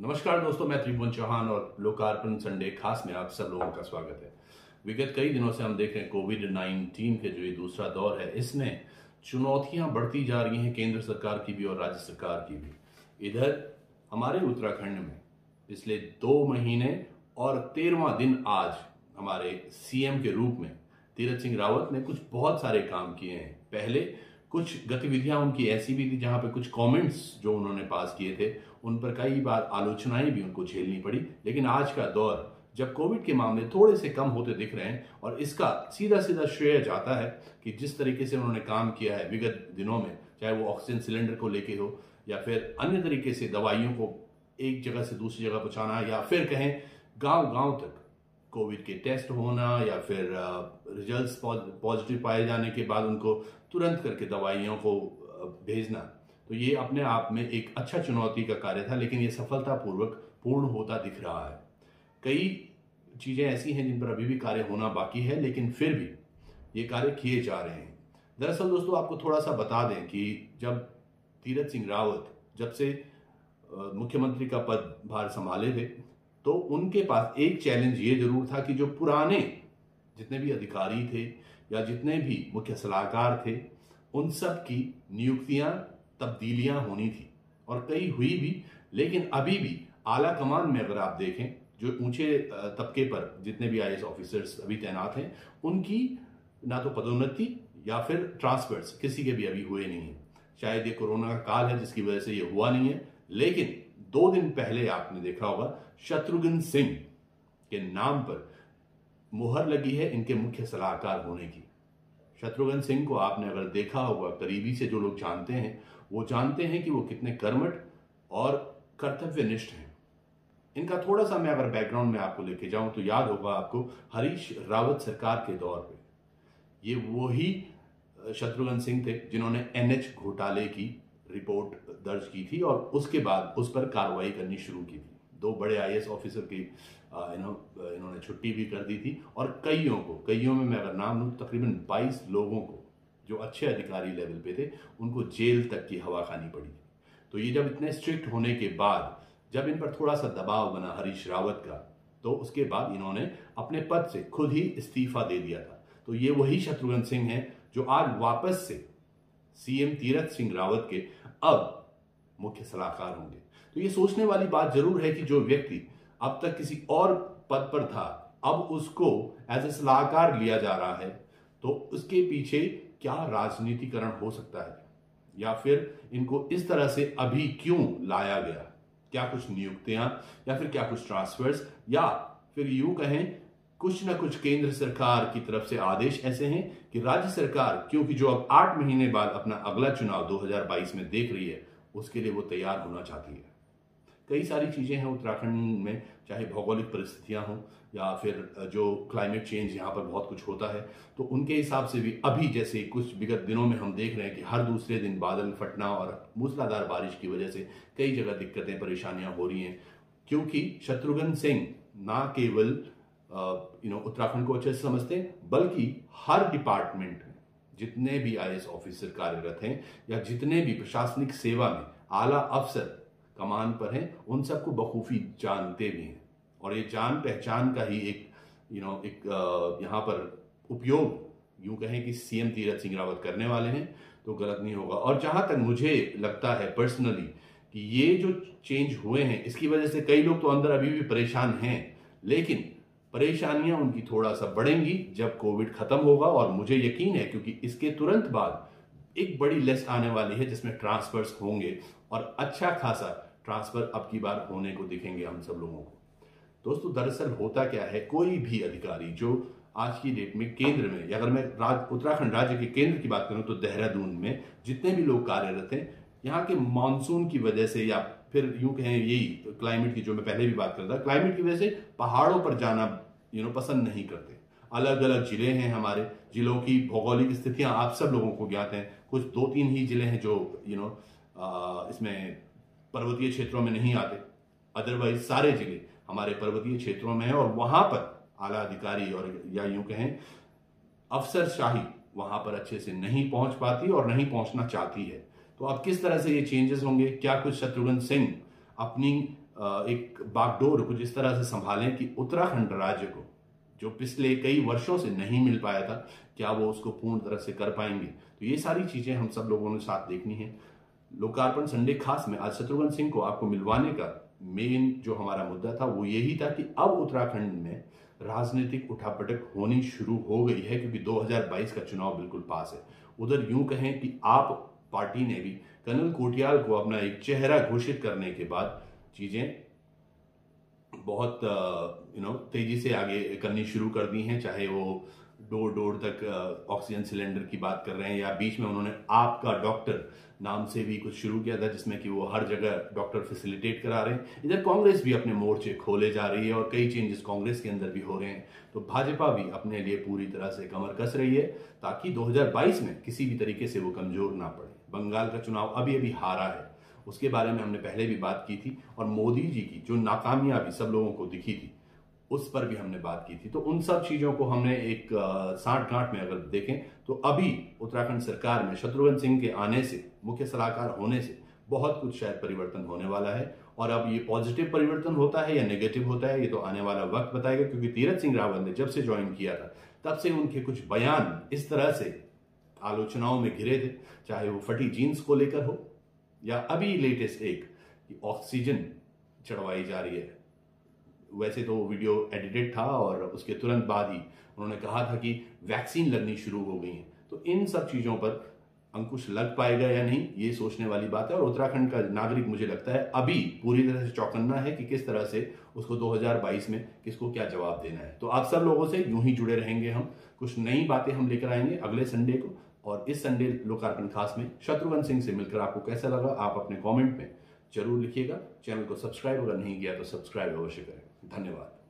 नमस्कार दोस्तों, मैं त्रिभुवन चौहान और लोकार्पण संडे खास में आप सब लोगों का स्वागत है। विगत कई दिनों से हम देख रहे हैं कोविड-19 के जो ये दूसरा दौर है, इसमें चुनौतियां बढ़ती जा रही हैं, केंद्र सरकार की भी और राज्य सरकार की भी। इधर हमारे उत्तराखंड में पिछले 2 महीने और 13वां दिन आज हमारे सीएम के रूप में तीरथ सिंह रावत ने कुछ बहुत सारे काम किए हैं। पहले कुछ गतिविधियां उनकी ऐसी भी थी जहां पे कुछ कमेंट्स जो उन्होंने पास किए थे उन पर कई बार आलोचनाएं भी उनको झेलनी पड़ी। लेकिन आज का दौर जब कोविड के मामले थोड़े से कम होते दिख रहे हैं और इसका सीधा सीधा श्रेय जाता है कि जिस तरीके से उन्होंने काम किया है विगत दिनों में, चाहे वो ऑक्सीजन सिलेंडर को लेके हो या फिर अन्य तरीके से दवाइयों को एक जगह से दूसरी जगह पहुंचाना, या फिर कहें गांव-गांव तक कोविड के टेस्ट होना, या फिर रिजल्ट्स पॉजिटिव पाए जाने के बाद उनको तुरंत करके दवाइयों को भेजना। तो ये अपने आप में एक अच्छा चुनौती का कार्य था, लेकिन ये सफलतापूर्वक पूर्ण होता दिख रहा है। कई चीजें ऐसी हैं जिन पर अभी भी कार्य होना बाकी है, लेकिन फिर भी ये कार्य किए जा रहे हैं। दरअसल दोस्तों, आपको थोड़ा सा बता दें कि जब तीरथ सिंह रावत जब से मुख्यमंत्री का पदभार संभाले थे तो उनके पास एक चैलेंज ये जरूर था कि जो पुराने जितने भी अधिकारी थे या जितने भी मुख्य सलाहकार थे उन सब की नियुक्तियां तब्दीलियां होनी थी, और कई हुई भी। लेकिन अभी भी आला कमान में अगर आप देखें, जो ऊंचे तबके पर जितने भी आईएएस ऑफिसर्स अभी तैनात हैं उनकी ना तो पदोन्नति या फिर ट्रांसफर्स किसी के भी अभी हुए नहीं है। शायद ये कोरोना का काल है जिसकी वजह से ये हुआ नहीं है, लेकिन 2 दिन पहले आपने देखा होगा शत्रुघ्न सिंह के नाम पर मुहर लगी है इनके मुख्य सलाहकार होने की। शत्रुघ्न सिंह को आपने अगर देखा होगा करीबी से, जो लोग जानते हैं वो जानते हैं कि वो कितने कर्मठ और कर्तव्यनिष्ठ हैं। इनका थोड़ा सा मैं अगर बैकग्राउंड में आपको लेके जाऊं तो याद होगा आपको हरीश रावत सरकार के दौर पे ये वही शत्रुघ्न सिंह थे जिन्होंने एनएच घोटाले की रिपोर्ट दर्ज की थी और उसके बाद उस पर कार्रवाई करनी शुरू की थी। 2 बड़े आईएएस ऑफिसर की इन्होंने छुट्टी भी कर दी थी, और कईयों में मैं अगर नाम लूं तकरीबन 22 लोगों को जो अच्छे अधिकारी लेवल पे थे उनको जेल तक की हवा खानी पड़ी थी। तो ये जब इतने स्ट्रिक्ट होने के बाद जब इन पर थोड़ा सा दबाव बना हरीश रावत का, तो उसके बाद इन्होंने अपने पद से खुद ही इस्तीफा दे दिया था। तो ये वही शत्रुघ्न सिंह हैं जो आज वापस से सीएम तीरथ सिंह रावत के अब मुख्य सलाहकार होंगे। तो ये सोचने वाली बात जरूर है कि जो व्यक्ति अब तक किसी और पद पर था अब उसको एज ए सलाहकार लिया जा रहा है, तो उसके पीछे क्या राजनीतिकरण हो सकता है, या फिर इनको इस तरह से अभी क्यों लाया गया। क्या कुछ नियुक्तियां या फिर क्या कुछ ट्रांसफर्स, या फिर यूं कहें कुछ ना कुछ केंद्र सरकार की तरफ से आदेश ऐसे हैं कि राज्य सरकार, क्योंकि जो अब 8 महीने बाद अपना अगला चुनाव 2022 में देख रही है, उसके लिए वो तैयार होना चाहती है। कई सारी चीजें हैं उत्तराखंड में, चाहे भौगोलिक परिस्थितियां हों या फिर जो क्लाइमेट चेंज यहाँ पर बहुत कुछ होता है, तो उनके हिसाब से भी अभी जैसे कुछ विगत दिनों में हम देख रहे हैं कि हर दूसरे दिन बादल फटना और मूसलाधार बारिश की वजह से कई जगह दिक्कतें परेशानियां हो रही हैं, क्योंकि शत्रुघ्न सिंह ना केवल उत्तराखंड को अच्छे से समझते हैं, बल्कि हर डिपार्टमेंट में जितने भी आईएएस ऑफिसर कार्यरत हैं या जितने भी प्रशासनिक सेवा में आला अफसर कमान पर हैं, उन सबको बखूबी जानते भी हैं। और ये जान पहचान का ही एक यहाँ पर उपयोग यूं कहें कि सीएम तीरथ सिंह रावत करने वाले हैं तो गलत नहीं होगा। और जहां तक मुझे लगता है पर्सनली कि ये जो चेंज हुए हैं इसकी वजह से कई लोग तो अंदर अभी भी परेशान हैं, लेकिन परेशानियां उनकी थोड़ा सा बढ़ेंगी जब कोविड खत्म होगा। और मुझे यकीन है क्योंकि इसके तुरंत बाद एक बड़ी लिस्ट आने वाली है जिसमें ट्रांसफर्स होंगे, और अच्छा खासा ट्रांसफर अब की बार होने को दिखेंगे हम सब लोगों को। दोस्तों, दरअसल होता क्या है, कोई भी अधिकारी जो आज की डेट में केंद्र में, या अगर मैं उत्तराखंड राज्य के केंद्र की बात करूं तो देहरादून में जितने भी लोग कार्यरत हैं, यहाँ के मानसून की वजह से या फिर यूं कहें यही क्लाइमेट की जो मैं पहले भी बात कर रहा था, क्लाइमेट की वजह से पहाड़ों पर जाना पसंद नहीं करते। अलग अलग जिले हैं, हमारे जिलों की भौगोलिक स्थितियां आप सब लोगों को ज्ञात हैं। कुछ 2-3 ही जिले हैं जो इसमें पर्वतीय क्षेत्रों में नहीं आते, अदरवाइज सारे जिले हमारे पर्वतीय क्षेत्रों में है, और वहां पर आला अधिकारी और या यूं कहें अफसरशाही वहां पर अच्छे से नहीं पहुंच पाती और नहीं पहुंचना चाहती है। तो अब किस तरह से ये चेंजेस होंगे, क्या कुछ शत्रुघ्न सिंह अपनी एक बागडोर कुछ इस तरह से संभालें कि उत्तराखंड राज्य को, जो पिछले कई वर्षों से नहीं मिल पाया था, क्या वो उसको पूर्ण तरह से कर पाएंगे। तो ये सारी चीजें हम सब लोगों ने साथ देखनी है। लोकार्पण संडे खास में आज शत्रुघ्न सिंह को आपको मिलवाने का मेन जो हमारा मुद्दा था वो यही था कि अब उत्तराखंड में राजनीतिक उठापटक होनी शुरू हो गई है, क्योंकि 2022 का चुनाव बिल्कुल पास है। उधर यूं कहें कि आप पार्टी ने भी कर्नल कोटियाल को अपना एक चेहरा घोषित करने के बाद चीजें बहुत तेजी से आगे करनी शुरू कर दी हैं। चाहे वो डोर डोर तक ऑक्सीजन सिलेंडर की बात कर रहे हैं, या बीच में उन्होंने आपका डॉक्टर नाम से भी कुछ शुरू किया था, जिसमें कि वो हर जगह डॉक्टर फैसिलिटेट करा रहे हैं। इधर कांग्रेस भी अपने मोर्चे खोले जा रही है और कई चेंजेस कांग्रेस के अंदर भी हो रहे हैं। तो भाजपा भी अपने लिए पूरी तरह से कमर कस रही है ताकि 2022 में किसी भी तरीके से वो कमजोर ना पड़े। बंगाल का चुनाव अभी अभी हारा है, उसके बारे में हमने पहले भी बात की थी, और मोदी जी की जो नाकामयाबी सब लोगों को दिखी थी उस पर भी हमने बात की थी। तो उन सब चीजों को हमने एक साठ गांठ में अगर देखें तो अभी उत्तराखंड सरकार में शत्रुघ्न सिंह के आने से, मुख्य सलाहकार होने से बहुत कुछ शायद परिवर्तन होने वाला है। और अब ये पॉजिटिव परिवर्तन होता है या नेगेटिव होता है, ये तो आने वाला वक्त बताएगा। क्योंकि तीरथ सिंह रावत ने जब से ज्वाइन किया था तब से उनके कुछ बयान इस तरह से आलोचनाओं में घिरे थे, चाहे वो फटी जीन्स को लेकर हो या अभी लेटेस्ट एक कि ऑक्सीजन चढ़वाई जा रही है। वैसे तो वीडियो एडिटेड था और उसके तुरंत बाद ही उन्होंने कहा था कि वैक्सीन लगनी शुरू हो गई है। तो इन सब चीजों पर अंकुश लग पाएगा या नहीं, ये सोचने वाली बात है। और उत्तराखंड का नागरिक मुझे लगता है अभी पूरी तरह से चौकन्ना है कि किस तरह से उसको 2022 में किसको क्या जवाब देना है। तो आप सब लोगों से यूं ही जुड़े रहेंगे, हम कुछ नई बातें हम लेकर आएंगे अगले संडे को। और इस संडे लोकार्पण खास में शत्रुघ्न सिंह से मिलकर आपको कैसा लगा, आप अपने कमेंट में जरूर लिखिएगा। चैनल को सब्सक्राइब अगर नहीं किया तो सब्सक्राइब अवश्य करें। धन्यवाद।